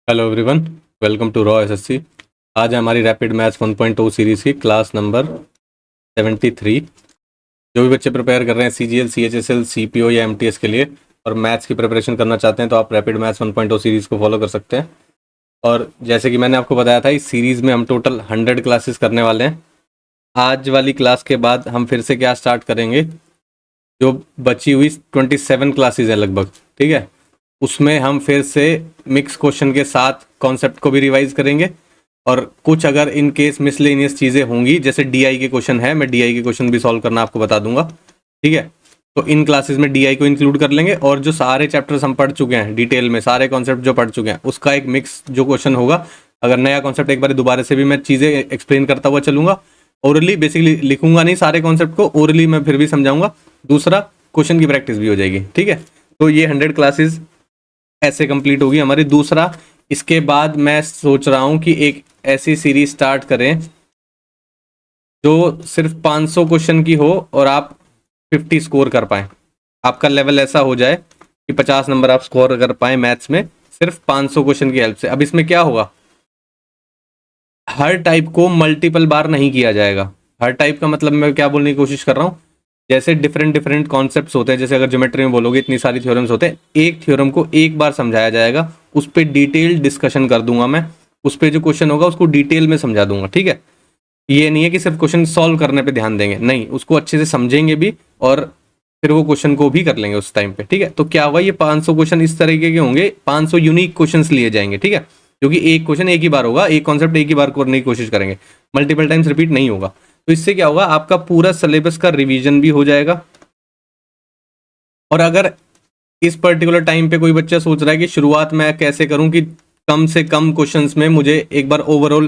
Hello everyone, welcome to raw SSC. आज है हमारी रैपिड मैथ्स 1.0 सीरीज़ की क्लास नंबर 73। जो भी बच्चे प्रिपेयर कर रहे हैं सीजीएल, सीएचएसएल, सीपीओ या एमटीएस के लिए और मैथ्स की प्रिपरेशन करना चाहते हैं तो आप रैपिड मैथ्स 1.0 सीरीज़ को फॉलो कर सकते हैं। और जैसे कि मैंने आपको बताया था, इस सीरीज़ में हम टोटल 100 क्लासेस करने वाले हैं। आज वाली क्लास के बाद हम फिर से क्या स्टार्ट करेंगे, जो बची हुई 27 क्लासेस हैं लगभग, ठीक है, उसमें हम फिर से मिक्स क्वेश्चन के साथ कॉन्सेप्ट को भी रिवाइज करेंगे। और कुछ अगर इन केस मिसलेनियस चीज़ें होंगी, जैसे डीआई के क्वेश्चन है, मैं डीआई के क्वेश्चन भी सॉल्व करना आपको बता दूंगा, ठीक है। तो इन क्लासेस में डीआई को इंक्लूड कर लेंगे और जो सारे चैप्टर्स हम पढ़ चुके हैं डिटेल में, सारे कॉन्सेप्ट जो पढ़ चुके हैं, उसका एक मिक्स जो क्वेश्चन होगा। अगर नया कॉन्सेप्ट एक बार दोबारा से भी मैं चीज़ें एक्सप्लेन करता हुआ चलूंगा, ओरली बेसिकली लिखूंगा नहीं सारे कॉन्सेप्ट को, ओरली मैं फिर भी समझाऊंगा। दूसरा, क्वेश्चन की प्रैक्टिस भी हो जाएगी, ठीक है। तो ये 100 क्लासेस ऐसे कंप्लीट होगी हमारी। दूसरा, इसके बाद मैं सोच रहा हूं कि एक ऐसी सीरीज स्टार्ट करें जो सिर्फ 500 क्वेश्चन की हो और आप 50 स्कोर कर पाए। आपका लेवल ऐसा हो जाए कि 50 नंबर आप स्कोर कर पाए मैथ्स में सिर्फ 500 क्वेश्चन की हेल्प से। अब इसमें क्या होगा, हर टाइप को मल्टीपल बार नहीं किया जाएगा। हर टाइप का मतलब मैं क्या बोलने की कोशिश कर रहा हूँ, जैसे डिफरेंट डिफरेंट कॉन्सेप्ट्स होते हैं। जैसे अगर ज्योमेट्री में बोलोगे इतनी सारी थ्योरम्स होते हैं, एक थ्योरम को एक बार समझाया जाएगा, उस पर डिटेल डिस्कशन कर दूंगा मैं, उस पर जो क्वेश्चन होगा उसको डिटेल में समझा दूंगा, ठीक है। ये नहीं है कि सिर्फ क्वेश्चन सॉल्व करने पे ध्यान देंगे, नहीं, उसको अच्छे से समझेंगे भी और फिर वो क्वेश्चन को भी कर लेंगे उस टाइम पे, ठीक है। तो क्या होगा, ये 500 क्वेश्चन इस तरीके के होंगे, 500 यूनिक क्वेश्चन लिए जाएंगे, ठीक है। क्योंकि एक क्वेश्चन एक ही बार होगा, एक कॉन्सेप्ट एक ही बार करने की कोशिश करेंगे, मल्टीपल टाइम्स रिपीट नहीं होगा। तो इससे क्या होगा, आपका पूरा सिलेबस का रिवीजन भी हो जाएगा। और अगर इस पर्टिकुलर टाइम पे कोई बच्चा सोच रहा है कि शुरुआत मैं कैसे करूं कि कम से कम क्वेश्चंस में मुझे एक बार ओवरऑल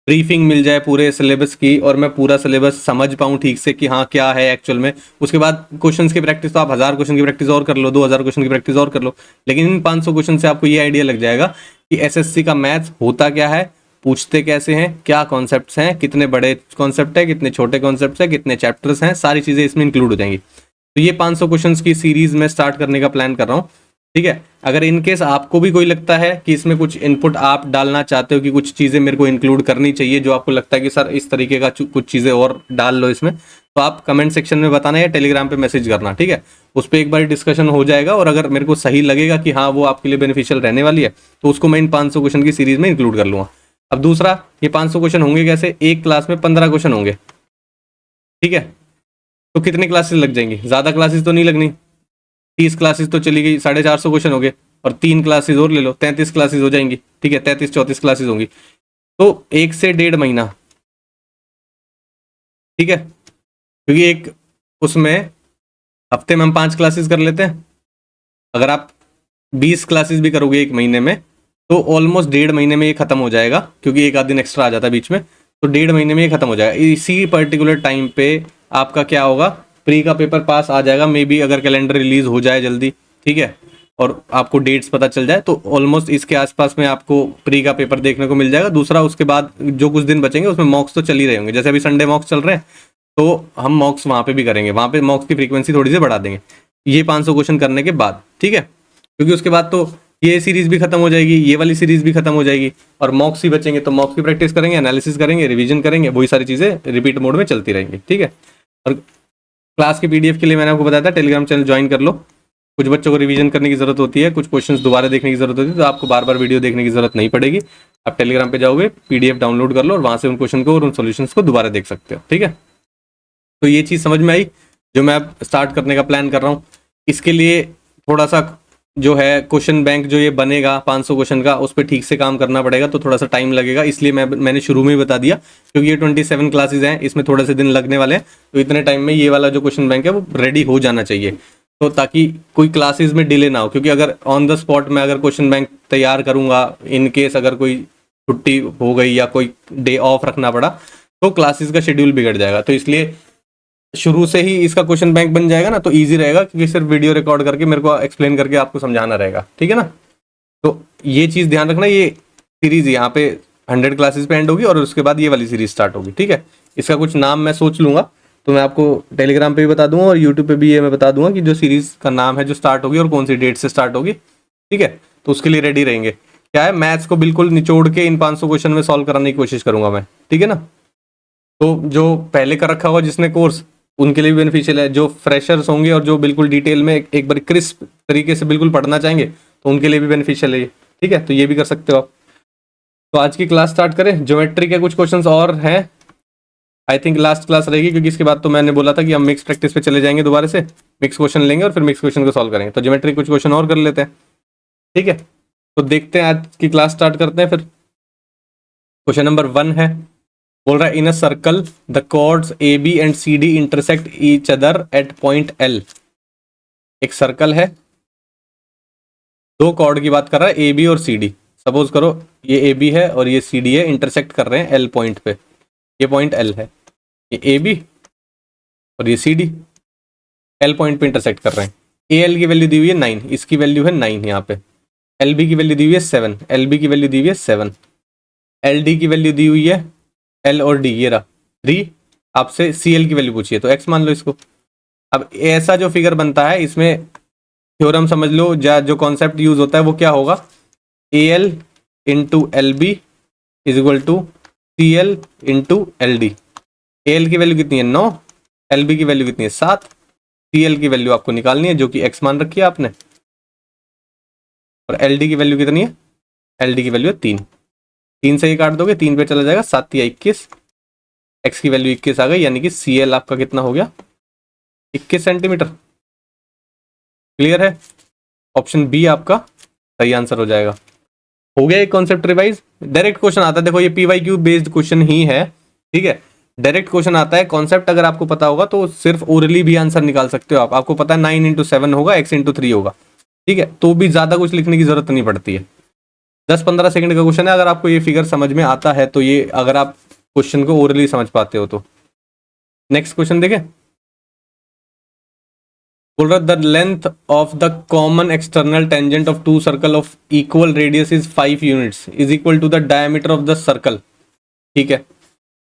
ब्रीफिंग मिल जाए पूरे सिलेबस की और मैं पूरा सिलेबस समझ पाऊं ठीक से कि हाँ क्या है एक्चुअल में, उसके बाद क्वेश्चंस की प्रैक्टिस तो आप 1000 क्वेश्चन की प्रैक्टिस और कर लो, 2000 क्वेश्चन की प्रैक्टिस और कर लो, लेकिन इन 500 क्वेश्चन से आपको ये आइडिया लग जाएगा कि एसएससी का मैथ्स होता क्या है, पूछते कैसे हैं, क्या कॉन्सेप्ट्स हैं, कितने बड़े कॉन्सेप्ट है, कितने छोटे कॉन्सेप्ट है, कितने चैप्टर्स हैं, सारी चीजें इसमें इंक्लूड हो जाएंगी। तो ये 500 क्वेश्चंस की सीरीज में स्टार्ट करने का प्लान कर रहा हूँ, ठीक है। अगर इन केस आपको भी कोई लगता है कि इसमें कुछ इनपुट आप डालना चाहते हो कि कुछ चीज़ें मेरे को इंक्लूड करनी चाहिए, जो आपको लगता है कि सर इस तरीके का कुछ चीज़ें और डाल लो इसमें, तो आप कमेंट सेक्शन में बताना या टेलीग्राम पे मैसेज करना, ठीक है। उस पर एक बार डिस्कशन हो जाएगा और अगर मेरे को सही लगेगा कि हाँ वो आपके लिए बेनिफिशियल रहने वाली है, तो उसको मैं इन 500 क्वेश्चन की सीरीज में इंक्लूड कर लूँगा। अब दूसरा, ये 500 क्वेश्चन होंगे कैसे, एक क्लास में 15 क्वेश्चन होंगे, ठीक है। तो कितनी क्लासेस लग जाएंगी, ज़्यादा क्लासेस तो नहीं लगनी, 30 क्लासेस तो चली गई, 450 क्वेश्चन हो गए, और 3 क्लासेस और ले लो, 33 क्लासेस हो जाएंगी, ठीक है। 33-34 क्लासेस होंगी, तो 1 से 1.5 महीना, ठीक है। क्योंकि एक उसमें हफ्ते में हम 5 क्लासेस कर लेते हैं, अगर आप 20 क्लासेस भी करोगे एक महीने में तो ऑलमोस्ट 1.5 महीने में ये खत्म हो जाएगा, क्योंकि एक आध दिन एक्स्ट्रा आ जाता है बीच में, तो 1.5 महीने में ये खत्म हो जाएगा। इसी पर्टिकुलर टाइम पे आपका क्या होगा, प्री का पेपर पास आ जाएगा, मे बी अगर कैलेंडर रिलीज हो जाए जल्दी, ठीक है, और आपको डेट्स पता चल जाए तो ऑलमोस्ट इसके आसपास में आपको प्री का पेपर देखने को मिल जाएगा। दूसरा, उसके बाद जो कुछ दिन बचेंगे उसमें मॉक्स तो चल ही रहे होंगे, जैसे अभी संडे मॉक्स चल रहे हैं तो हम मॉक्स वहाँ पे भी करेंगे, वहाँ पे मॉक्स की फ्रीक्वेंसी थोड़ी सी बढ़ा देंगे ये 500 क्वेश्चन करने के बाद, ठीक है। क्योंकि उसके बाद तो ये सीरीज भी खत्म हो जाएगी, ये वाली सीरीज भी खत्म हो जाएगी और मॉक्स ही बचेंगे, तो मॉक्स की प्रैक्टिस करेंगे, एनालिसिस करेंगे, रिवीजन करेंगे, वही सारी चीज़ें रिपीट मोड में चलती रहेंगी, ठीक है। और क्लास के पीडीएफ के लिए मैंने आपको बताया था टेलीग्राम चैनल ज्वाइन कर लो। कुछ बच्चों को रिवीजन करने की जरूरत होती है, कुछ क्वेश्चंस दोबारा देखने की जरूरत होती है, तो आपको बार बार वीडियो देखने की जरूरत नहीं पड़ेगी। आप टेलीग्राम पे जाओगे, पीडीएफ डाउनलोड कर लो और वहां से उन क्वेश्चन को और उन सॉल्यूशंस को दोबारा देख सकते हो, ठीक है। तो ये चीज़ समझ में आई जो मैं अब स्टार्ट करने का प्लान कर रहा हूँ। इसके लिए थोड़ा सा जो है क्वेश्चन बैंक जो ये बनेगा 500 क्वेश्चन का, उस पर ठीक से काम करना पड़ेगा, तो थोड़ा सा टाइम लगेगा, इसलिए मैंने शुरू में ही बता दिया, क्योंकि ये 27 क्लासेज हैं, इसमें थोड़े से दिन लगने वाले हैं, तो इतने टाइम में ये वाला जो क्वेश्चन बैंक है वो रेडी हो जाना चाहिए, तो ताकि कोई क्लासेज में डिले ना हो। क्योंकि अगर ऑन द स्पॉट मैं अगर क्वेश्चन बैंक तैयार करूंगा, इन केस अगर कोई छुट्टी हो गई या कोई डे ऑफ रखना पड़ा, तो क्लासेस का शेड्यूल बिगड़ जाएगा। तो इसलिए शुरू से ही इसका क्वेश्चन बैंक बन जाएगा ना, तो इजी रहेगा, क्योंकि सिर्फ वीडियो रिकॉर्ड करके मेरे को एक्सप्लेन करके आपको समझाना रहेगा, ठीक है ना। तो ये चीज़ ध्यान रखना, ये सीरीज यहाँ पे 100 क्लासेस पे एंड होगी और उसके बाद ये वाली सीरीज स्टार्ट होगी, ठीक है। इसका कुछ नाम मैं सोच लूंगा, तो मैं आपको टेलीग्राम पे भी बता दूंगा और यूट्यूब पे भी ये मैं बता दूंगा कि जो सीरीज का नाम है जो स्टार्ट होगी और कौन सी डेट से स्टार्ट होगी, ठीक है। तो उसके लिए रेडी रहेंगे। क्या है, मैथ्स को बिल्कुल निचोड़ के इन 500 क्वेश्चन में सॉल्व कराने की कोशिश करूंगा मैं, ठीक है ना। तो जो पहले कर रखा होगा जिसने कोर्स, उनके लिए भी बेनिफिशियल है। जो फ्रेशर्स होंगे और जो बिल्कुल डिटेल में एक बार क्रिस्प तरीके से बिल्कुल पढ़ना चाहेंगे तो उनके लिए भी बेनिफिशियल है ये, ठीक है। तो ये भी कर सकते हो आप। तो आज की क्लास स्टार्ट करें। ज्योमेट्री के कुछ क्वेश्चंस और हैं, आई थिंक लास्ट क्लास रहेगी, क्योंकि इसके बाद तो मैंने बोला था कि हम मिक्स प्रैक्टिस पे चले जाएंगे, दोबारा से मिक्स क्वेश्चन लेंगे और फिर मिक्स क्वेश्चन को सॉल्व करेंगे। तो ज्योमेट्री कुछ क्वेश्चन और कर लेते हैं, ठीक है। तो देखते हैं, आज की क्लास स्टार्ट करते हैं फिर। क्वेश्चन नंबर 1 है, बोल रहा है in a circle the chords A B and C D intersect each other at point L. एक सर्कल है, दो कॉर्ड की बात कर रहा है, ए बी और सी डी। सपोज करो ये ए बी है और ये सी डी है, इंटरसेक्ट कर रहे हैं एल पॉइंट पे। ये पॉइंट एल है, ये ए बी और ये सी डी एल पॉइंट पे इंटरसेक्ट कर रहे हैं। ए एल की वैल्यू दी हुई है 9, इसकी वैल्यू है 9 यहाँ पे। एल बी की वैल्यू दी हुई है 7, एल बी की वैल्यू दी हुई है 7। एल डी की वैल्यू दी हुई है, एल और डी ये रहा 3। आपसे सी एल की वैल्यू पूछिए तो एक्स मान लो इसको। अब ऐसा जो फिगर बनता है इसमें थ्योरम समझ लो, जो कॉन्सेप्ट यूज होता है वो क्या होगा, A L into L B is equal to C L into L D. A L की वैल्यू कितनी है 9, एल बी की वैल्यू कितनी है 7, सी एल की वैल्यू आपको निकालनी है जो कि एक्स मान रखी है आपने, और एल डी की वैल्यू कितनी है, एल डी की वैल्यू है 3। 3 से ही काट दोगे, 3 पे चला जाएगा, 7 या 21, एक्स की वैल्यू 21 आ गई, यानी कि सी एल आपका कितना हो गया 21 सेंटीमीटर। क्लियर है, ऑप्शन बी आपका सही आंसर हो जाएगा। हो गया एक कॉन्सेप्ट रिवाइज। डायरेक्ट क्वेश्चन आता है, देखो ये पीवाईक्यू बेस्ड क्वेश्चन ही है, ठीक है। डायरेक्ट क्वेश्चन आता है, कॉन्सेप्ट अगर आपको पता होगा तो सिर्फ ओरली भी आंसर निकाल सकते हो आप। आपको पता है 9 इंटू 7 होगा, x इंटू 3 होगा, ठीक है, तो भी ज्यादा कुछ लिखने की जरूरत नहीं पड़ती है। 10-15 सेकंड का क्वेश्चन है, अगर आपको ये फिगर समझ में आता है तो ये, अगर आप क्वेश्चन को ओरली समझ पाते हो तो। नेक्स्ट क्वेश्चन देखें, बोल रहा the length of the common external tangent of two circle of equal radius is 5 units is equal to the diameter of the circle, ठीक है।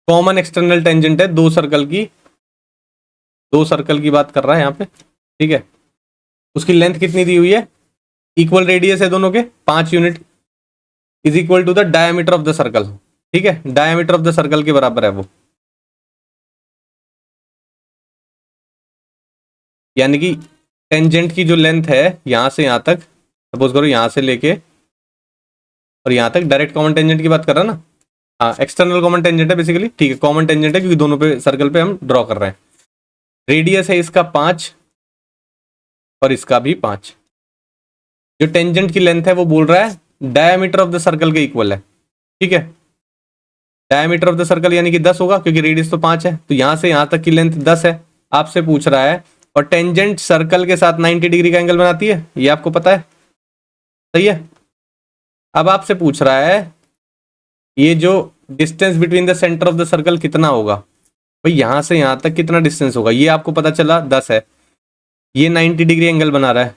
कॉमन एक्सटर्नल टेंजेंट है दो सर्कल की बात कर रहा है यहाँ पे, ठीक है। उसकी लेंथ कितनी दी हुई है, इक्वल रेडियस है दोनों के 5 unit, is equal to the diameter of the circle, ठीक है। डायमीटर ऑफ द सर्कल के बराबर है वो, यानी कि टेंजेंट की जो लेंथ है यहां से यहां तक, सपोज करो यहां से लेके और यहां तक, डायरेक्ट कॉमन टेंजेंट की बात कर रहा है ना, हाँ एक्सटर्नल कॉमन टेंजेंट है बेसिकली, ठीक है। कॉमन टेंजेंट है क्योंकि दोनों पे सर्कल पे हम ड्रॉ कर रहे हैं। रेडियस है इसका 5 और इसका भी 5। जो टेंजेंट की लेंथ है वो बोल रहा है डायमीटर ऑफ द सर्कल के इक्वल है, ठीक है। डायमीटर ऑफ द सर्कल यानी कि 10 होगा, क्योंकि रेडियस तो 5 है, तो यहां से यहां तक की लेंथ 10 है। आपसे पूछ रहा है, और टेंजेंट सर्कल के साथ 90 डिग्री का एंगल बनाती है, ये आपको पता है, सही है। अब आपसे पूछ रहा है ये जो distance between the centre of the circle कितना होगा, भाई यहां से यहां तक कितना डिस्टेंस होगा, ये आपको पता चला 10 है। ये 90 डिग्री एंगल बना रहा है,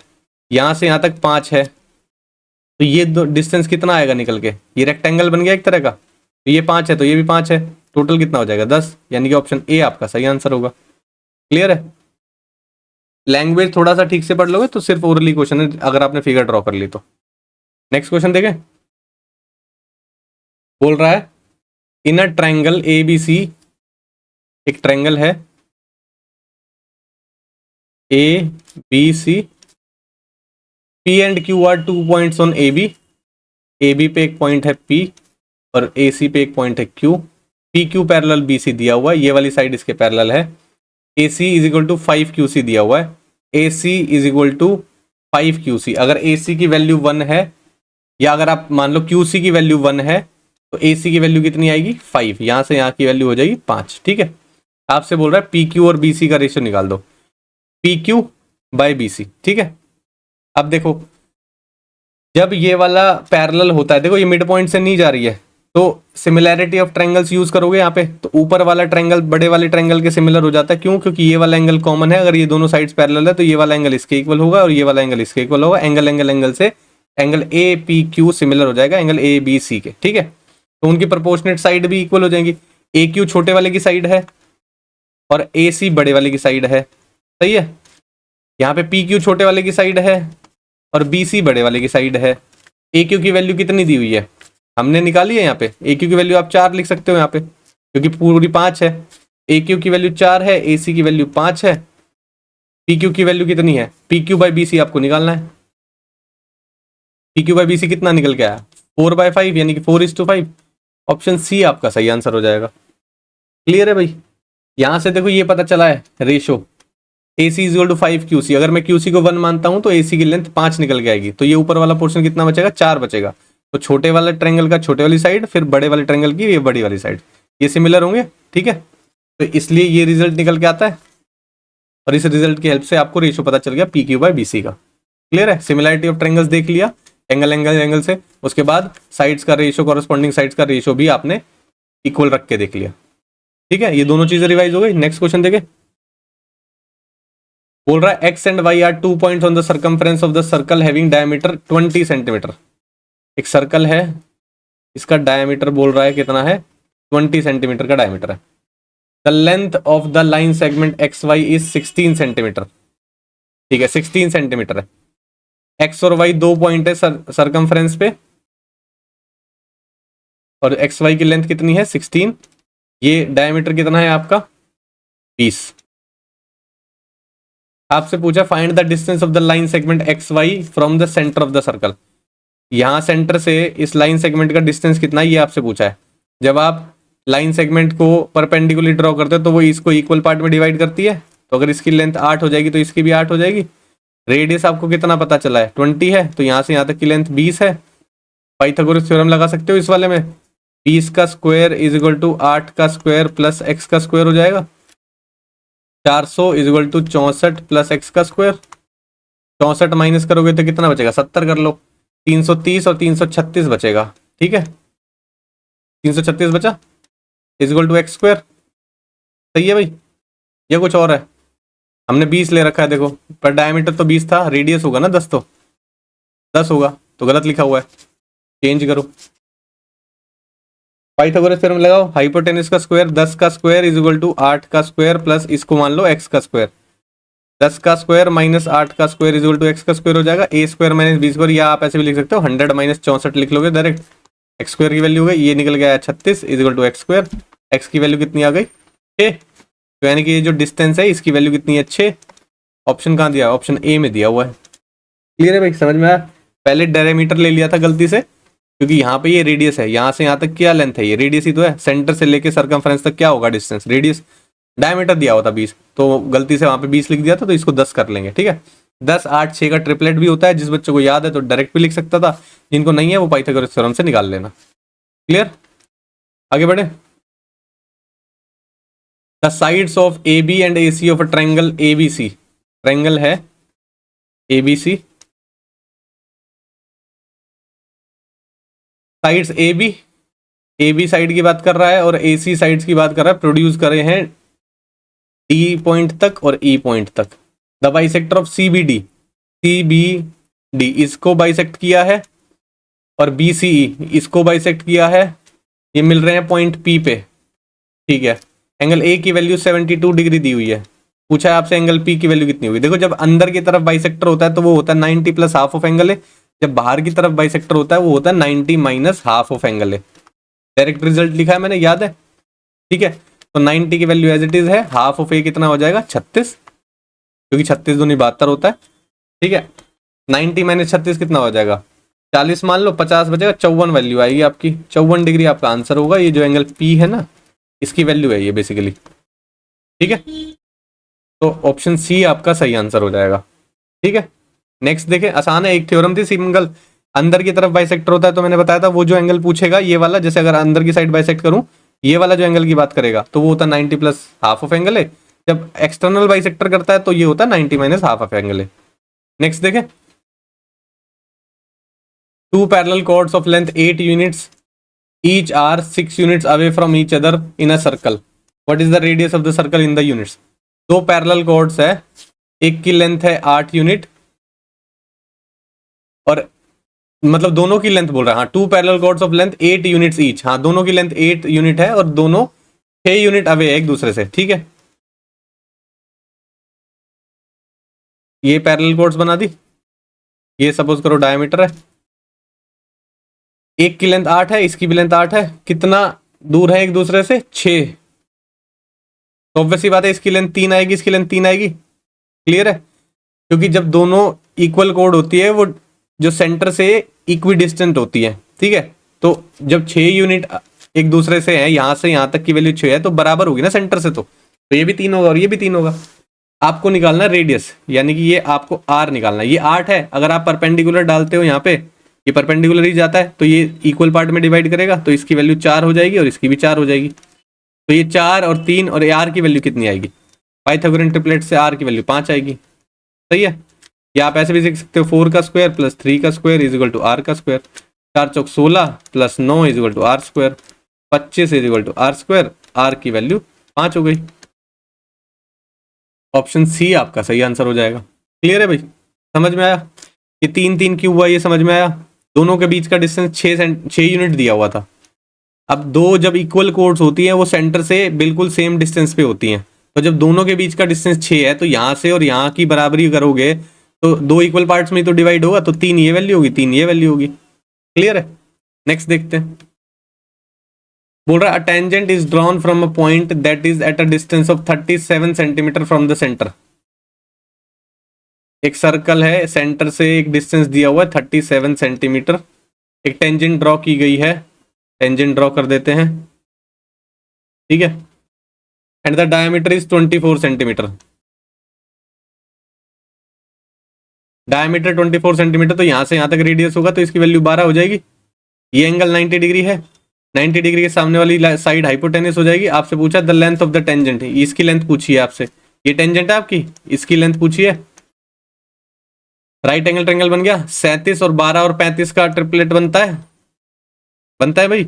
यहां से यहां तक 5 है, तो ये दो डिस्टेंस कितना आएगा निकल के, ये रेक्टेंगल बन गया एक तरह का। तो ये 5 है तो ये भी 5 है, टोटल कितना हो जाएगा 10, यानी कि ऑप्शन ए आपका सही आंसर होगा। क्लियर है, लैंग्वेज थोड़ा सा ठीक से पढ़ लोगे तो सिर्फ ओरली क्वेश्चन है, अगर आपने फिगर ड्रॉ कर ली तो। नेक्स्ट क्वेश्चन देखें, बोल रहा है in a triangle A B सी, एक ट्रायंगल है A B C, P and Q are 2 points on A B पे एक पॉइंट है पी और ए सी पे एक पॉइंट है Q. P Q parallel B C दिया हुआ है, ये वाली साइड इसके पैरेलल है। A C is equal to 5 Q C दिया हुआ है, A C is equal to 5 Q C. अगर ए सी की वैल्यू 1 है, या अगर आप मान लो क्यू सी की वैल्यू 1 है, तो ए सी की वैल्यू कितनी आएगी 5, यहां से यहाँ की वैल्यू हो जाएगी 5, ठीक है। आपसे बोल रहा है पी क्यू और बी सी का रेशियो निकाल दो, P Q by B C, ठीक है। अब देखो जब ये वाला पैरेलल होता है, देखो ये मिड पॉइंट से नहीं जा रही है, तो सिमिलैरिटी ऑफ ट्रायंगल्स यूज करोगे यहाँ पे, तो ऊपर वाला ट्रायंगल बड़े वाले ट्रायंगल के सिमिलर हो जाता है। क्यों, क्योंकि ये वाला एंगल कॉमन है, अगर ये दोनों साइड्स पैरेलल है तो ये वाला एंगल इसके इक्वल होगा और ये वाला एंगल इसके इक्वल होगा। एंगल एंगल एंगल से angle A P Q similar हो जाएगा एंगल ए बी सी के, ठीक है। तो उनकी प्रोपोर्शनेट साइड भी इक्वल हो जाएंगी। ए क्यू छोटे वाले की साइड है और ए सी बड़े वाले की साइड है, सही है। यहाँ पे पी क्यू छोटे वाले की साइड है और बी सी बड़े वाले की साइड है, ए क्यू की वैल्यू कितनी दी हुई है हमने निकाली है यहाँ पे। ए क्यू की वैल्यू आप 4 लिख सकते हो यहाँ पे, क्योंकि पूरी 5 है। ए क्यू की वैल्यू 4 है, ए सी की वैल्यू 5 है, पी क्यू की वैल्यू कितनी है, P Q by B C आपको निकालना है। P Q by B C कितना निकल के आया, 4/5, यानी कि 4:5। ऑप्शन सी आपका सही आंसर हो जाएगा। क्लियर है भाई। यहां से देखो ये पता चला है ratio A C is to 5 Q C. अगर मैं क्यू सी को 1 मानता हूं तो ए सी की लेंथ 5 निकल के आएगी, तो ये ऊपर वाला पोर्शन कितना बचेगा, 4 बचेगा। तो छोटे वाले ट्रायंगल का छोटे वाली साइड, फिर बड़े वाले ट्रायंगल की ये बड़ी वाली साइड, ये सिमिलर होंगे। ठीक है, तो इसलिए ये रिजल्ट निकल के आता है, और इस रिजल्ट की हेल्प से आपको रेशो पता चल गया P Q by B C का। क्लियर है। सिमिलरिटी ऑफ ट्रायंगल्स देख लिया एंगल एंगल एंगल से, उसके बाद साइड्स का रेशो, कॉरेस्पॉन्डिंग साइड्स का रेशो भी आपने इक्वल रख के देख लिया। ठीक है, ये दोनों चीजें रिवाइज हो गई। नेक्स्ट क्वेश्चन देखे, बोल रहा है X and Y are 2 points on the circumference of the circle having diameter 20 centimetre. एक सर्कल है, इसका डायमीटर बोल रहा है कितना है, 20 सेंटीमीटर का डायमीटर है। The length of the line segment X Y is 16 centimetre. ठीक है, 16 सेंटीमीटर है। एक्स और वाई 2 पॉइंट है सर्कमफ्रेंस पे, और एक्स वाई की लेंथ कितनी है, 16। ये डायमीटर कितना है आपका, 20। आपसे पूछा find the distance of the line segment X Y from the centre of the circle. यहां सेंटर से इस लाइन सेगमेंट का डिस्टेंस कितना है, ये आपसे पूछा है। जब आप लाइन सेगमेंट को परपेंडिकुलर ड्रॉ करते हो तो वो इसको इक्वल पार्ट में डिवाइड करती है, तो अगर इसकी लेंथ 8 हो जाएगी तो इसकी भी 8 हो जाएगी। रेडियस आपको कितना पता चला है, 20 है, तो यहां से यहां तक की लेंथ 20 है। पाइथागोरस थ्योरम लगा सकते हो इस वाले में, 20 का स्क्वायर इज इक्वल टू 8 का स्क्वायर प्लस एक्स का स्क्वायर हो जाएगा। 400 is equal to 64 plus X का स्क्वायर। 64 माइनस करोगे तो कितना बचेगा, 70 कर लो। 330 और 336 बचेगा। ठीक है, 336 बचा is equal to X square. सही है भाई, ये कुछ और है, हमने 20 ले रखा है देखो, पर डायमीटर तो 20 था, रेडियस होगा ना 10, तो 10 होगा, तो गलत लिखा हुआ है, चेंज करो। पाइथागोरस थ्योरम लगाओ, हाइपोटेनस का स्क्वायर 10 का स्क्वायर इज इक्वल टू 8 का स्क्वायर प्लस इसको मान लो एक्स का स्क्वायर। 10 का स्क्वायर माइनस 8 का square is equal to X का स्क्वायर हो जाएगा। A square minus B square, या आप ऐसे भी लिख सकते हो 100 माइनस 64 लिख लोगे डायरेक्ट। एक्स स्क्वायर की वैल्यू हो गई, ये निकल गया 36 is equal to X square. X की वैल्यू कितनी आ गई, 6। तो यानी कि ये जो डिस्टेंस है इसकी वैल्यू कितनी है, 6। ऑप्शन कहाँ दिया, ऑप्शन ए में दिया हुआ है। क्लियर है भाई, समझ में आया। पहले डायमीटर ले लिया था गलती से, क्योंकि यहाँ पे ये रेडियस है, यहाँ से यहाँ तक क्या लेंथ है, ये रेडियस ही तो है। सेंटर से लेके सर्कमफ्रेंस तक क्या होगा डिस्टेंस, रेडियस। डायमीटर दिया हुआ था 20, तो गलती से वहाँ पे 20 लिख दिया था, तो इसको 10 कर लेंगे। ठीक है, 10, 8, 6 का ट्रिपलेट भी होता है। जिस बच्चे को याद है तो डायरेक्ट भी लिख सकता था, जिनको नहीं है वो पाइथागोरस थ्योरम से निकाल लेना। क्लियर, आगे बढ़े। The sides of A B and A C of a triangle A B C. Triangle है A B C, sides A B side की बात कर रहा है और ए सी साइड्स की बात कर रहा है, प्रोड्यूस करे हैं डी पॉइंट तक और ई पॉइंट तक। The bisector of C B D इसको बाइसेक्ट किया है, और बी सी ई इसको बाइसेक्ट किया है। ये मिल रहे हैं पॉइंट पी पे। ठीक है, एंगल ए की वैल्यू 72 डिग्री दी हुई है। पूछा है आपसे एंगल पी की वैल्यू कितनी हुई। देखो, जब अंदर की तरफ बाइसेक्टर होता है तो वो होता है 90 प्लस हाफ ऑफ एंगल है। जब बाहर की तरफ बाइसेक्टर होता है वो होता है 90 माइनस हाफ ऑफ एंगल है। डायरेक्ट रिजल्ट लिखा है मैंने, याद है। ठीक है, तो 90 की वैल्यू एज इट इज है, हाफ ऑफ ए कितना हो जाएगा, 36, क्योंकि 36 दूनी 72 होता है। ठीक है, 90 माइनस 36 कितना हो जाएगा, 40 मान लो, 50 बचेगा, 54 वैल्यू आएगी आपकी। 54 डिग्री आपका आंसर होगा। ये जो एंगल पी है ना, इसकी वैल्यू है ये बेसिकली। ठीक है, तो ऑप्शन सी आपका सही आंसर हो जाएगा। ठीक है, नेक्स्ट देखें, आसान है। एक थ्योरम थी, सिंगल अंदर की तरफ बाइसेक्टर होता है, तो मैंने बताया था वो जो एंगल पूछेगा ये वाला, जैसे अगर अंदर की साइड बाइसेक्ट करूं, ये वाला जो एंगल की बात करेगा तो वो होता है 90 प्लस हाफ ऑफ एंगल है। जब एक्सटर्नल बाइसेक्टर करता है तो ये होता है 90 माइनस हाफ ऑफ एंगल है। नेक्स्ट देखें, two parallel chords of length 8 units each are 6 units away from each other in a circle, what is the radius of the circle in the units. दो parallel chords है, एक की length है 8 unit, और मतलब दोनों की लेंथ बोल रहा है, हाँ, two parallel chords of length 8 units each, हाँ, दोनों की लेंथ 8 यूनिट है और दोनों 6 यूनिट अवे है एक दूसरे से। ठीक है, ये पैरेलल कॉर्ड्स बना दी, ये सपोज करो डायमीटर है, एक की लेंथ 8 है, इसकी भी लेंथ 8 है, कितना दूर है एक दूसरे से 6। तो ऑब्वियसली बात है इसकी लेंथ 3 आएगी, इसकी लेंथ 3 आएगी। क्लियर है, क्योंकि जब दोनों इक्वल कोड होती है वो जो सेंटर से इक्वी डिस्टेंट होती है, ठीक है। तो जब 6 यूनिट एक दूसरे से है, यहां से यहां तक की वैल्यू 6 है, तो बराबर होगी ना सेंटर से। तो ये भी 3 होगा और ये भी 3 होगा। आपको निकालना रेडियस, यानी कि ये आपको आर निकालना है। ये 8 है, अगर आप परपेंडिकुलर डालते हो यहाँ पे, ये परपेंडिकुलर ही जाता है, तो ये इक्वल पार्ट में डिवाइड करेगा, तो इसकी वैल्यू 4 हो जाएगी और इसकी भी 4 हो जाएगी। तो ये 4 और 3 और आर की वैल्यू कितनी आएगी? पाइथागोरन ट्रिपलेट से आर की वैल्यू 5 आएगी। सही है। या आप ऐसे भी सीख सकते हो 4 का स्क्वायर प्लस 3 का square is equal to R का स्क्वायर। 4 चौक 16 plus 9 is equal to R square. 25 is equal to R square. R की वैल्यू 5 हो गई। ऑप्शन सी आपका सही आंसर हो जाएगा। क्लियर है भाई, समझ में आया? ये 3 3 क्यों हुआ ये समझ में आया? दोनों के बीच का डिस्टेंस 6 यूनिट दिया हुआ था। अब दो जब इक्वल कोड्स होती हैं वो सेंटर से बिल्कुल सेम डिस्टेंस पे होती हैं। तो जब दोनों के बीच का डिस्टेंस 6 है, तो यहाँ से और यहाँ की बराबरी करोगे तो दो इक्वल पार्ट्स में तो डिवाइड होगा, तो 3 ये वैल्यू होगी, 3 ये वैल्यू होगी। क्लियर है। नेक्स्ट देखते हैं। बोल रहा है a tangent is drawn from a point that is at a distance of 37 centimetre from the centre. एक सर्कल है, सेंटर से एक डिस्टेंस दिया हुआ है 37 सेंटीमीटर। एक टेंजेंट ड्रॉ की गई है, टेंजेंट ड्रॉ कर देते हैं, ठीक है। And the diameter is 24 centimetre. Diameter 24 centimetre, तो यहां से यहां तक रेडियस होगा, तो इसकी वैल्यू 12 हो जाएगी। ये एंगल 90 डिग्री है, 90 डिग्री के सामने वाली साइड हाइपोटेनस हो जाएगी। आपसे पूछा the length of the tangent, इसकी लेंथ पूछी है आपसे। ये टेंजेंट है आपकी, इसकी लेंथ पूछी है। राइट एंगल ट्रायंगल बन गया। 37 और 12 और 35 का ट्रिपलेट बनता है, बनता है भाई?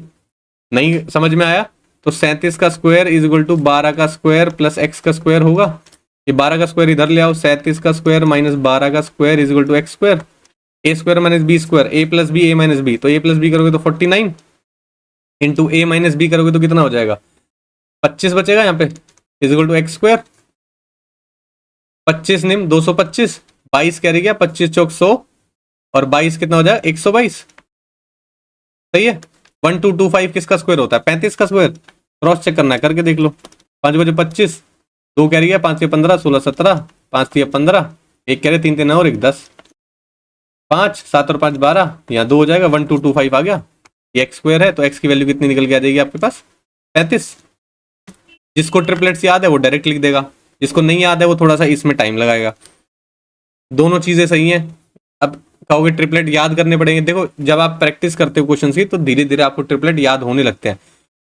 नहीं समझ में आया? तो 37 का स्क्वायर इज इक्वल टू 12 का स्क्वायर प्लस एक्स का स्क्वायर होगा। ये 12 का स्क्वायर इधर ले आओ, 37 का स्क्वायर माइनस 12 का square is equal to X square. A square minus B square, A plus B A minus B, तो ए प्लस बी करोगे तो 49 इंटू ए माइनस बी करोगे तो कितना हो जाएगा? 25 बचेगा यहाँ पे, is equal to X square. 25 निम 225, 22 कैरी गया, 25 चौक 100 और 22 कितना हो जाएगा? 122। सही है। 1225 किसका स्क्वायर होता है? 35 का स्क्वायर। क्रॉस चेक करना है, करके देख लो। 5 बजे 25, 2 कैरी गया, 5 के 15, 16 17, 5 3 15, 1 कैरी 3 3 और 1 10, 5 7 और 5 12, यहाँ 2 हो जाएगा, 1225 आ गया। ये एक्स स्क्वायर है, तो एक्स की वैल्यू कितनी निकल के आ जाएगी आपके पास? 35। जिसको ट्रिपलेट्स याद है वो डायरेक्ट लिख देगा, जिसको नहीं याद है वो थोड़ा सा इसमें टाइम लगाएगा। दोनों चीजें सही हैं। अब कहोगे ट्रिपलेट याद करने पड़ेंगे, देखो जब आप प्रैक्टिस करते हो क्वेश्चन की तो धीरे धीरे आपको ट्रिपलेट याद होने लगते हैं।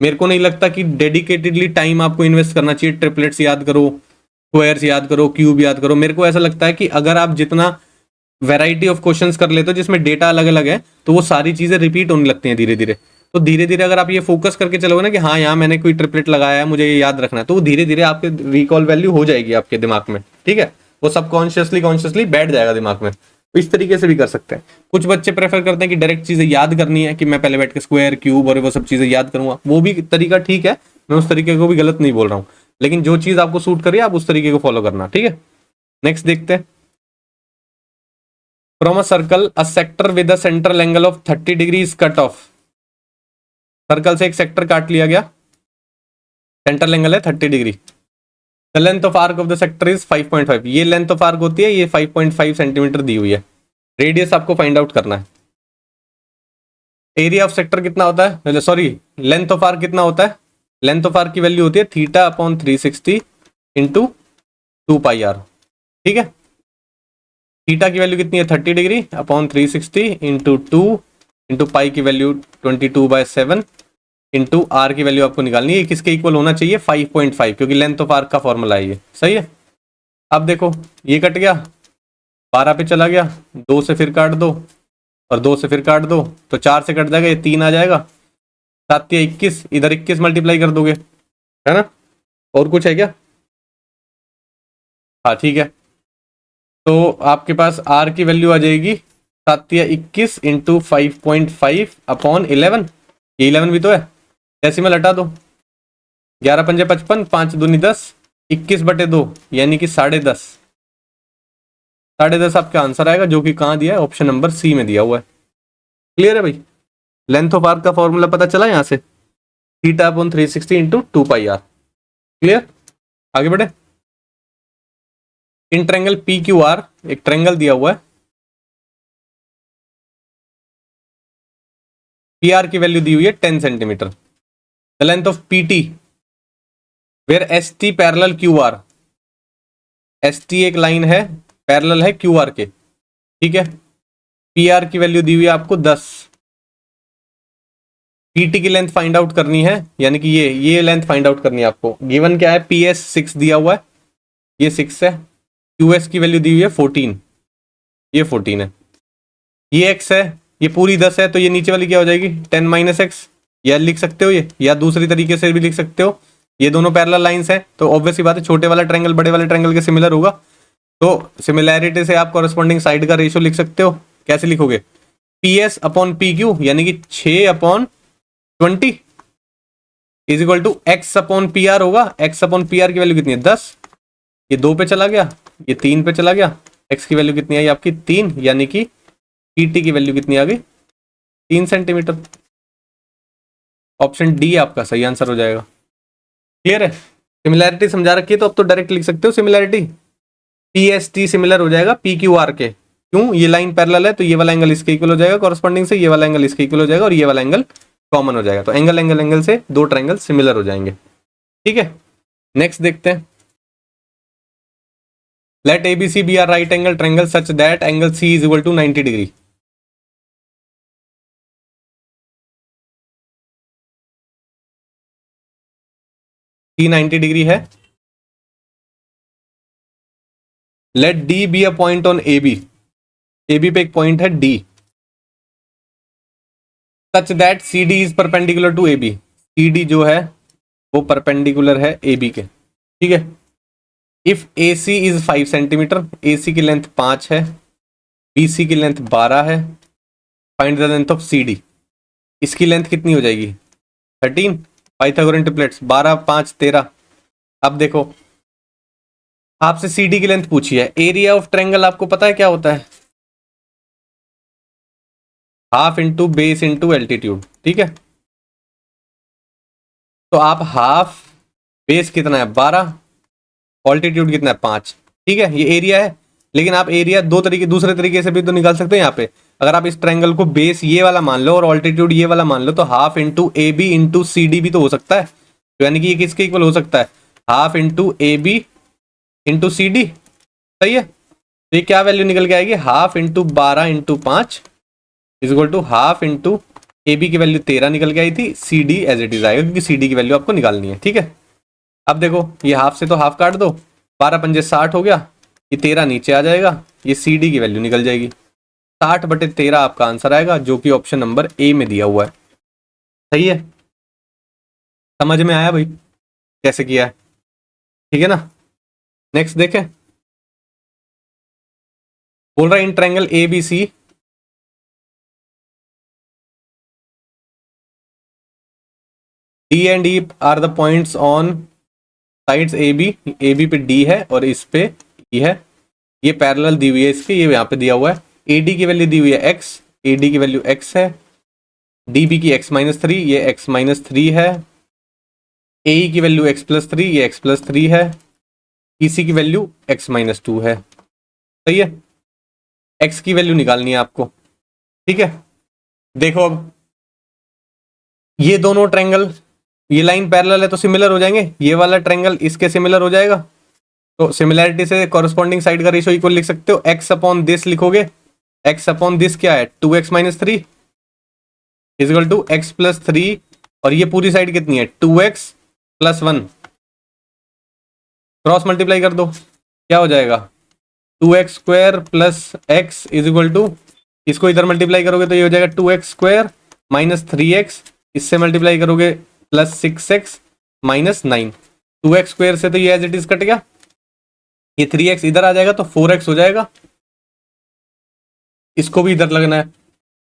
मेरे को नहीं लगता कि डेडिकेटेडली टाइम आपको इन्वेस्ट करना चाहिए, ट्रिपलेट्स याद करो, स्क्वायर्स याद करो, क्यूब याद करो। मेरे को ऐसा लगता है कि अगर आप जितना वैरायटी ऑफ क्वेश्चंस कर लेते हो जिसमें डेटा अलग अलग है, तो वो सारी चीजें रिपीट होने लगती हैं धीरे धीरे। तो धीरे धीरे अगर आप ये फोकस करके चलोगे ना कि हाँ यहाँ मैंने कोई ट्रिपलेट लगाया है, मुझे ये याद रखना है, तो वो धीरे धीरे आपके रिकॉल वैल्यू हो जाएगी आपके दिमाग में, ठीक है। वो सबकॉन्शियसली कॉन्शियसली बैठ जाएगा दिमाग में। तो इस तरीके से भी कर सकते हैं। कुछ बच्चे प्रेफर करते हैं कि डायरेक्ट चीजें याद करनी है, कि मैं पहले बैठ के स्क्वायर क्यूब और वो सब चीजें याद करूंगा। वो भी तरीका ठीक है, मैं उस तरीके को भी गलत नहीं बोल रहा हूँ, लेकिन जो चीज आपको सूट करिए आप उस तरीके को फॉलो करना, ठीक है। नेक्स्ट देखते हैं। From a circle a sector with a central angle of 30 degree is cut off. Circle से एक सेक्टर काट लिया गया, सेंट्रल एंगल है 30 degree. The length of arc of the sector is 5.5। ये लेंथ ऑफ आर्क होती है, ये 5.5 सेंटीमीटर दी हुई है। रेडियस आपको फाइंड आउट करना है। एरिया ऑफ सेक्टर कितना होता है, सॉरी लेंथ ऑफ आर्क कितना होता है? लेंथ ऑफ आर्क की वैल्यू होती है theta upon 360 into 2 pi R, ठीक है। थीटा की वैल्यू कितनी है? 30 degree upon 360 into 2 into pi की वैल्यू 22/7 इंटू आर की वैल्यू आपको निकालनी है। किसके इक्वल होना चाहिए? 5.5, क्योंकि लेंथ ऑफ आर्क का फॉर्मूला है ये। सही है। अब देखो ये कट गया, 12 पे चला गया, 2 से फिर काट दो और 2 से फिर काट दो, तो 4 से कट जाएगा, ये 3 आ जाएगा। 7 या 21, इधर 21 मल्टीप्लाई कर दोगे, है ना। और कुछ है क्या? हाँ ठीक है। तो आपके पास आर की वैल्यू आ जाएगी 7 या 21 इंटू 5.5 अपॉन 11। ये 11 भी तो है, डेसिमल हटा दो। 11 पंजे 55, 5 दूनी 10, 21/2 यानी कि 10.5। 10.5 आपका आंसर आएगा, जो कि कहाँ दिया है? ऑप्शन नंबर सी में दिया हुआ है। क्लियर है भाई? लेंथ ऑफ आर्क का फॉर्मूला पता चला यहाँ से, theta upon 360 into 2 pi R. Clear, आगे बढ़े। In triangle P Q R, एक ट्रायंगल दिया हुआ है, पी आर की वैल्यू दी हुई है 10 centimetre. The length of P T where S T parallel Q R, S T एक लाइन है, पैरेलल है क्यू आर के, ठीक है। पी आर की वैल्यू दी हुई है आपको 10। पीटी की लेंथ फाइंड आउट करनी है, यानी कि ये लेंथ फाइंड आउट करनी है आपको। गिवन क्या है, पी एस 6 दिया हुआ है, ये 6 है। क्यू एस की वैल्यू दी हुई है 14, ये 14 है। ये x है, ये पूरी 10 है, तो ये नीचे वाली क्या हो जाएगी 10 माइनस एक्स, या लिख सकते हो ये, या दूसरी तरीके से भी लिख सकते हो। ये दोनों पैरेलल लाइंस हैं, तो ऑब्वियसली बात है छोटे वाला ट्रायंगल बड़े वाले ट्रायंगल के सिमिलर होगा, तो सिमिलैरिटी से आप कॉरेस्पॉन्डिंग साइड का रेशियो लिख सकते हो। कैसे लिखोगे, P S upon P Q, यानी कि 6 upon 20 is equal to X upon P R होगा। एक्स अपॉन पी आर की वैल्यू कितनी है 10, ये 2 पे चला गया, ये 3 पे चला गया। एक्स की वैल्यू कितनी आई आपकी 3, यानी कि पीटी की वैल्यू कितनी आ गई 3 सेंटीमीटर। ऑप्शन डी आपका सही आंसर हो जाएगा। क्लियर है, सिमिलैरिटी समझा रखी है तो अब तो डायरेक्ट लिख सकते हो similarity, P S T similar हो जाएगा पी क्यू आर के। क्यों, ये लाइन पैरेलल है तो ये वाला एंगल इसके इक्वल हो जाएगा कॉरेस्पॉन्डिंग से, ये वाला एंगल इसके इक्वल हो जाएगा और ये वाला एंगल कॉमन हो जाएगा। तो एंगल एंगल एंगल से दो ट्रायंगल सिमिलर हो जाएंगे। ठीक है, नेक्स्ट देखते हैं। Let ABC be are right angle triangle such that angle C is equal to 90 degree. C 90 degree है। Let D be a point on A B, A B पे एक पॉइंट है D, such that C D is perpendicular to A B, C D जो है वो perpendicular है A B के। ठीक है, if A C is 5 centimetre, A C की लेंथ 5 है, बी सी की लेंथ 12 है, find the length of C D. इसकी लेंथ कितनी हो जाएगी 13, पाइथागोरन ट्रिपलेट्स 12 5 13। अब देखो आपसे सी डी की लेंथ पूछी है, एरिया ऑफ ट्रायंगल आपको पता है क्या होता है, half into base into altitude. ठीक है, तो आप हाफ, बेस कितना है 12, ऑल्टीट्यूड कितना है 5। ठीक है, ये एरिया है, लेकिन आप एरिया दूसरे तरीके से भी तो निकाल सकते हो। यहाँ पे अगर आप इस ट्रायंगल को बेस ये वाला मान लो और ऑल्टीट्यूड ये वाला मान लो, तो half into A B into C D भी तो हो सकता है। तो यानी कि ये किसके इक्वल हो सकता है, half into A B into C D. सही है, तो ये क्या वैल्यू निकल के आएगी, half into 12 into 5 is equal to half into A B की वैल्यू 13 निकल के आई थी, C D as it is आएगा, क्योंकि सी डी की वैल्यू आपको निकालनी है। ठीक है, अब देखो ये हाफ से तो हाफ काट दो, 12 पंजे 60 हो गया, ये 13 नीचे आ जाएगा, ये सी डी की वैल्यू निकल जाएगी। 60/13 आपका आंसर आएगा, जो कि ऑप्शन नंबर ए में दिया हुआ है। सही है, समझ में आया भाई कैसे किया है। ठीक है ना, नेक्स्ट देखें। बोल रहा है in triangle A B C D and E are the points on sides A B पे डी है और इस पे ई है, ये पैरेलल दी हुई है इसके, ये यहाँ पे दिया हुआ है। ए डी की वैल्यू दी हुई है एक्स, ए डी की वैल्यू एक्स है, डी बी की x-3, ये x-3 है, ए ई की वैल्यू x+3, ये x+3 है, ई सी की वैल्यू x-2 है। सही है, x की वैल्यू निकालनी है आपको। ठीक है, देखो अब ये दोनों ट्रायंगल, ये लाइन पैरेलल है तो सिमिलर हो जाएंगे, ये वाला ट्रायंगल इसके सिमिलर हो जाएगा, तो सिमिलैरिटी से कॉरेस्पॉन्डिंग साइड का रेशियो इक्वल लिख सकते हो। x अपॉन दिस लिखोगे, x अपॉन दिस क्या है 2x-3 is equal to x+3, और ये पूरी साइड कितनी है 2x+1, क्रॉस मल्टीप्लाई कर दो, क्या हो जाएगा 2x² plus x is equal to, इसको इधर मल्टीप्लाई करोगे तो ये हो जाएगा 2x² माइनस 3x, इससे मल्टीप्लाई करोगे प्लस 6x माइनस 9। 2x² से तो ये एज इट इज कट गया, ये 3x इधर आ जाएगा तो 4x हो जाएगा, इसको भी इधर लगना है,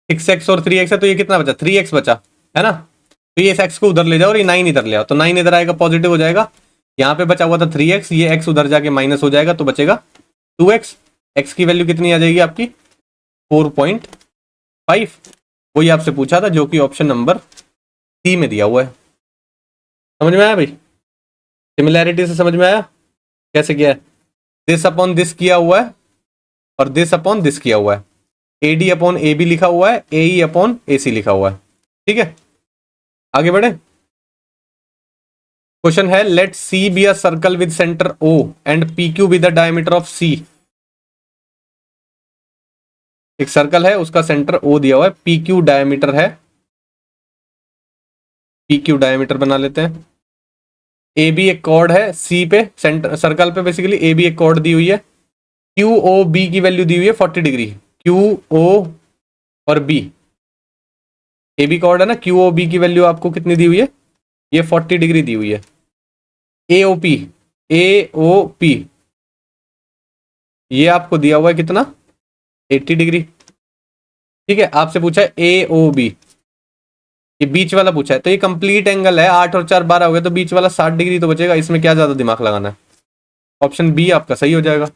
6x और 3x है तो ये कितना बचा 3x बचा है ना, तो ये इस x को उधर ले जाओ और ये 9 इधर ले आओ, तो 9 इधर आएगा पॉजिटिव हो जाएगा, यहाँ पे बचा हुआ था 3x, ये x उधर जाके माइनस हो जाएगा तो बचेगा 2x। x की वैल्यू कितनी आ जाएगी आपकी 4.5, वही आपसे पूछा था जो कि ऑप्शन नंबर सी में दिया हुआ है। समझ में आया भाई? सिमिलैरिटी से समझ में आया कैसे किया है? दिस अपॉन दिस किया हुआ है और दिस अपॉन दिस किया हुआ है। AD अपॉन AB लिखा हुआ है, AE अपॉन AC लिखा हुआ है। ठीक है, आगे बढ़े। क्वेश्चन है let C be a circle with centre O and PQ with the diameter of C। एक सर्कल है, उसका सेंटर O दिया हुआ है, PQ डायमीटर है, PQ डायमीटर बना लेते हैं। AB एक कॉर्ड है C पे, सेंटर सर्कल पे बेसिकली AB एक कॉर्ड दी हुई है। QOB की वैल्यू दी हुई है 40 डिग्री। QO और B, AB कॉर्ड है ना, QOB की वैल्यू आपको कितनी दी हुई है? ये 40 डिग्री दी हुई है। AOP ये आपको दिया हुआ है कितना? 80 डिग्री। ठीक है, आपसे पूछा है AOB, ये बीच वाला पूछा है, तो ये कंप्लीट एंगल है, 8 और 4 12 हो गया, तो बीच वाला 60 डिग्री तो बचेगा। इसमें क्या ज्यादा दिमाग लगाना है? ऑप्शन बी आपका सही हो जाएगा।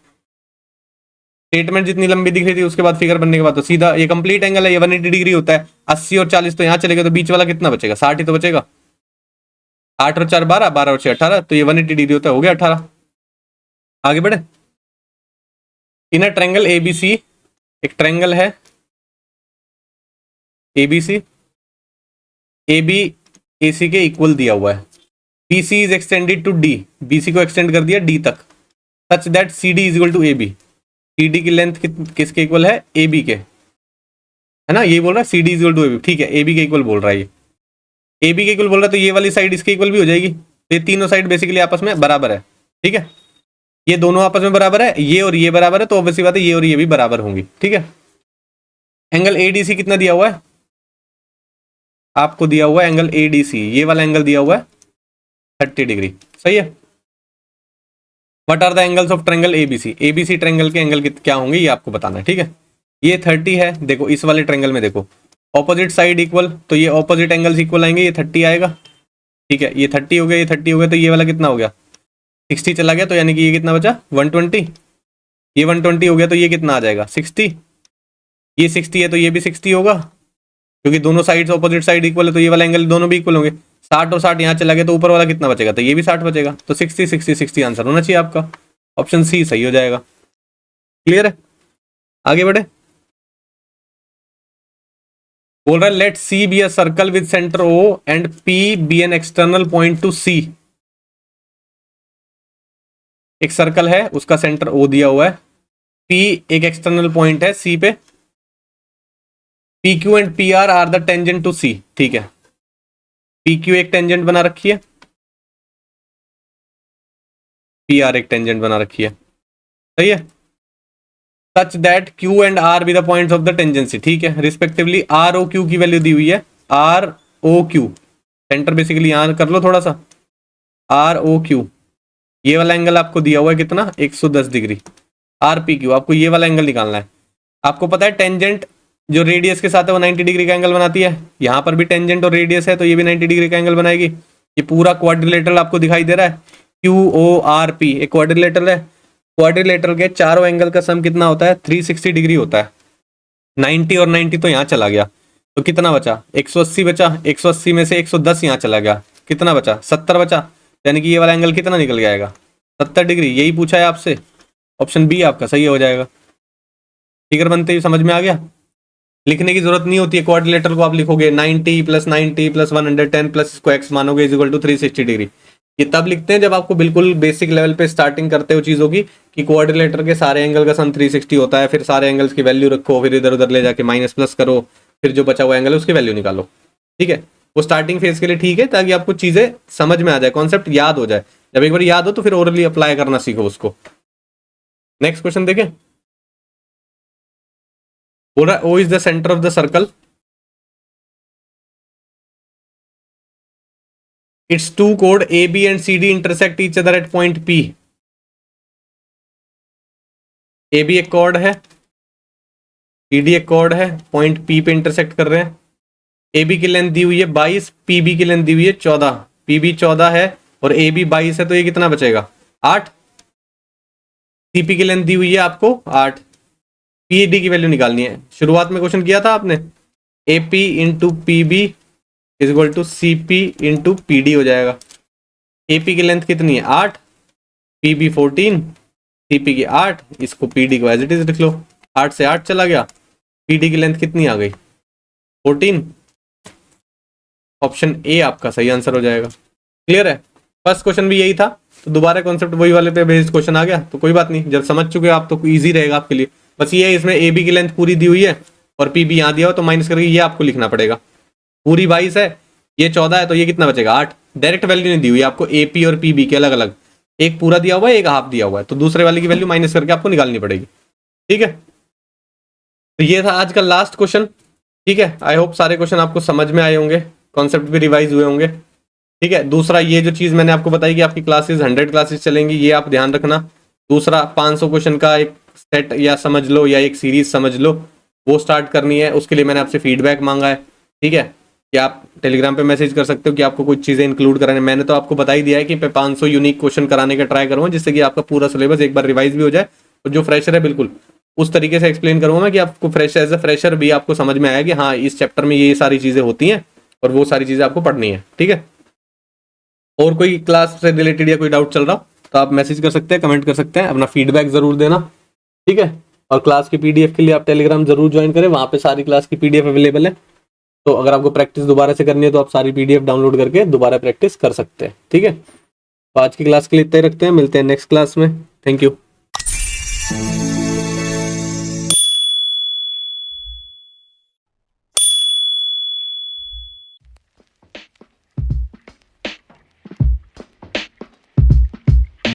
स्टेटमेंट जितनी लंबी दिख रही थी उसके बाद फिगर बनने के बाद तो सीधा ये कंप्लीट एंगल है, ये 180 डिग्री होता है। 80 और 40 तो यहाँ चलेगा, तो बीच वाला कितना बचेगा? 60 ही तो बचेगा। 8 और 4 12, 12 और 6 18, तो ये 180 डिग्री होता है, हो गया 18। आगे बढ़े। इन अ ट्रायंगल ABC, एक ट्रायंगल है ABC, AB AC के इक्वल दिया हुआ है। BC is extended to D, BC को एक्सटेंड कर दिया D तक, such that CD is equal to AB। CD की लेंथ किसके इक्वल है? AB के, है ना, ये बोल रहा है CD is equal to AB। ठीक है, AB के इक्वल बोल रहा है, ये AB के इक्वल बोल रहा है, तो ये वाली साइड इसके इक्वल भी हो जाएगी। तो ये तीनों साइड बेसिकली आपस में बराबर है। ठीक है, ये दोनों आपस में बराबर है, ये और ये बराबर है, तो ऑब्वियसली बात है ये और ये भी बराबर होंगी। ठीक है, एंगल ADC कितना दिया हुआ है? आपको दिया हुआ है एंगल ADC, ये वाला एंगल दिया हुआ है 30 डिग्री। सही है। What are the angles of triangle ABC? ABC triangle के एंगल क्या होंगे ये आपको बताना है। ठीक है, ये 30 है, देखो इस वाले ट्रायंगल में देखो ऑपोजिट साइड इक्वल, तो ये ऑपोजिट एंगल्स इक्वल आएंगे, ये 30 आएगा। ठीक है, ये 30 हो गया, ये 30 हो गया, तो ये वाला कितना हो गया? 60 चला गया, तो यानी कि ये कितना बचा? 120। ये 120 हो गया, तो ये कितना आ जाएगा? 60। ये 60 है तो ये भी 60 होगा, क्योंकि दोनों साइड्स ऑपोजिट साइड इक्वल है, तो ये वाला एंगल दोनों भी इक्वल होंगे। 60 और 60 यहाँ चला गया, तो ऊपर वाला कितना बचेगा? तो ये भी 60 बचेगा। तो 60 60 60 आंसर होना चाहिए आपका, ऑप्शन सी सही हो जाएगा। क्लियर है, आगे बढ़े। बोल रहा है let C be a circle with centre O and P be an external point to C। एक सर्कल है, उसका सेंटर O दिया हुआ है, P एक एक्सटर्नल पॉइंट है C पे, PQ and PR are the tangent to C। ठीक है, PQ एक टेंजेंट बना रखी है, PR एक टेंजेंट बना रखी है। सही है, such that Q and R be the points of the tangency. ठीक है, रिस्पेक्टिवली ROQ की वैल्यू दी हुई है, ROQ सेंटर बेसिकली यहां कर लो थोड़ा सा, ROQ ये वाला एंगल आपको दिया हुआ है कितना? 110 डिग्री। RPQ आपको ये वाला एंगल निकालना है। आपको पता है टेंजेंट जो रेडियस के साथ है वो 90 डिग्री का एंगल बनाती है, यहां पर भी टेंजेंट और रेडियस है तो ये भी 90 डिग्री का एंगल बनाएगी। ये पूरा क्वाड्रिलेटरल आपको दिखाई दे रहा है, QORP एक क्वाड्रिलेटरल है। क्वाड्रिलेटरल के चारों एंगल का सम कितना होता है? 360 डिग्री होता है। 90 और 90 तो यहाँ चला गया, तो कितना बचा? 180 बचा। 180 में से 110 यहाँ चला गया, कितना बचा? 70 बचा। यानी कि ये वाला एंगल कितना निकल जाएगा? 70 डिग्री। यही पूछा है आपसे, ऑप्शन बी आपका सही हो जाएगा। फिगर बनते ही समझ में आ गया, लिखने की जरूरत नहीं होती है। क्वाड्रिलेटरल को आप लिखोगे 90 प्लस 90 प्लस 110 प्लस इसको एक्स मानोगे इज इक्वल टू 360 डिग्री। ये तब लिखते हैं जब आपको बिल्कुल बेसिक लेवल पे स्टार्टिंग करते हो चीजों की, कि क्वाड्रिलेटर के सारे एंगल का सम 360 होता है, फिर सारे एंगल्स की वैल्यू रखो, फिर इधर उधर ले जाके माइनस प्लस करो, फिर जो बचा हुआ एंगल है उसकी वैल्यू निकालो। ठीक है, वो स्टार्टिंग फेज के लिए ठीक है, ताकि आपको चीजें समझ में आ जाए, कॉन्सेप्ट याद हो जाए। जब एक बार याद हो तो फिर ओरली अप्लाई करना सीखो उसको। नेक्स्ट क्वेश्चन देखें। बोल रहा है O is the centre of the circle, its two chord AB and CD intersect each other at point P। AB एक chord है, CD एक chord है, पॉइंट P पे इंटरसेक्ट कर रहे हैं। AB की लेंथ दी हुई है 22, PB की लेंथ दी हुई है 14, PB 14 है और AB 22 है, तो ये कितना बचेगा? 8। CP की लेंथ दी हुई है आपको 8, PAD की वैल्यू निकालनी है। शुरुआत में क्वेश्चन किया था आपने, AP into PB is equal to CP into PD हो जाएगा। AP की लेंथ कितनी है 8, PB 14, CP की 8, इसको PD को एज इट इज लिख लो। 8 से 8 चला गया, PD की लेंथ कितनी आ गई 14। ऑप्शन ए आपका सही आंसर हो जाएगा। क्लियर है? फर्स्ट क्वेश्चन भी यही था, तो दोबारा कॉन्सेप्ट वही वाले पे बेस्ड क्वेश्चन आ गया, तो कोई बात नहीं, जब समझ चुके हो आप तो इजी रहेगा आपके लिए। बस ये है इसमें AB की लेंथ पूरी दी हुई है और PB यहाँ दिया हो तो माइनस करके ये आपको लिखना पड़ेगा। पूरी 22 है, ये 14 है, तो ये कितना बचेगा 8। डायरेक्ट वैल्यू नहीं दी हुई आपको AP और PB के अलग अलग, एक पूरा दिया हुआ है एक हाफ दिया हुआ है, तो दूसरे वाले की वैल्यू माइनस करके आपको निकालनी पड़ेगी। ठीक है, तो ये था आज का लास्ट क्वेश्चन। ठीक है, आई होप सारे क्वेश्चन आपको समझ में आए होंगे, कॉन्सेप्ट भी रिवाइज हुए होंगे। ठीक है, दूसरा ये जो चीज़ मैंने आपको बताई कि आपकी क्लासेस 100 क्लासेस चलेंगी, ये आप ध्यान रखना। दूसरा 500 क्वेश्चन का एक सेट या समझ लो या एक सीरीज समझ लो, वो स्टार्ट करनी है। उसके लिए मैंने आपसे फीडबैक मांगा है। ठीक है, कि आप टेलीग्राम पे मैसेज कर सकते हो कि आपको कुछ चीज़ें इंक्लूड कराने। मैंने तो आपको बता ही दिया है कि 500 यूनिक क्वेश्चन कराने का ट्राई करूँगा, जिससे कि आपका पूरा सिलेबस एक बार रिवाइज भी हो जाए। और जो फ्रेशर है बिल्कुल उस तरीके से एक्सप्लेन करूँगा मैं कि आपको एज अ फ्रेशर भी आपको समझ में आया कि हाँ इस चैप्टर में ये सारी चीज़ें होती हैं और वो सारी चीज़ें आपको पढ़नी है। ठीक है, और कोई क्लास से रिलेटेड या कोई डाउट चल रहा हो तो आप मैसेज कर सकते हैं, कमेंट कर सकते हैं, अपना फीडबैक जरूर देना। ठीक है, और क्लास की PDF के लिए आप टेलीग्राम जरूर ज्वाइन करें, वहाँ पे सारी क्लास की PDF अवेलेबल है। तो अगर आपको प्रैक्टिस दोबारा से करनी है तो आप सारी PDF डाउनलोड करके दोबारा प्रैक्टिस कर सकते हैं। ठीक है, तो आज की क्लास के लिए इतना ही रखते हैं, मिलते हैं नेक्स्ट क्लास में। Thank you.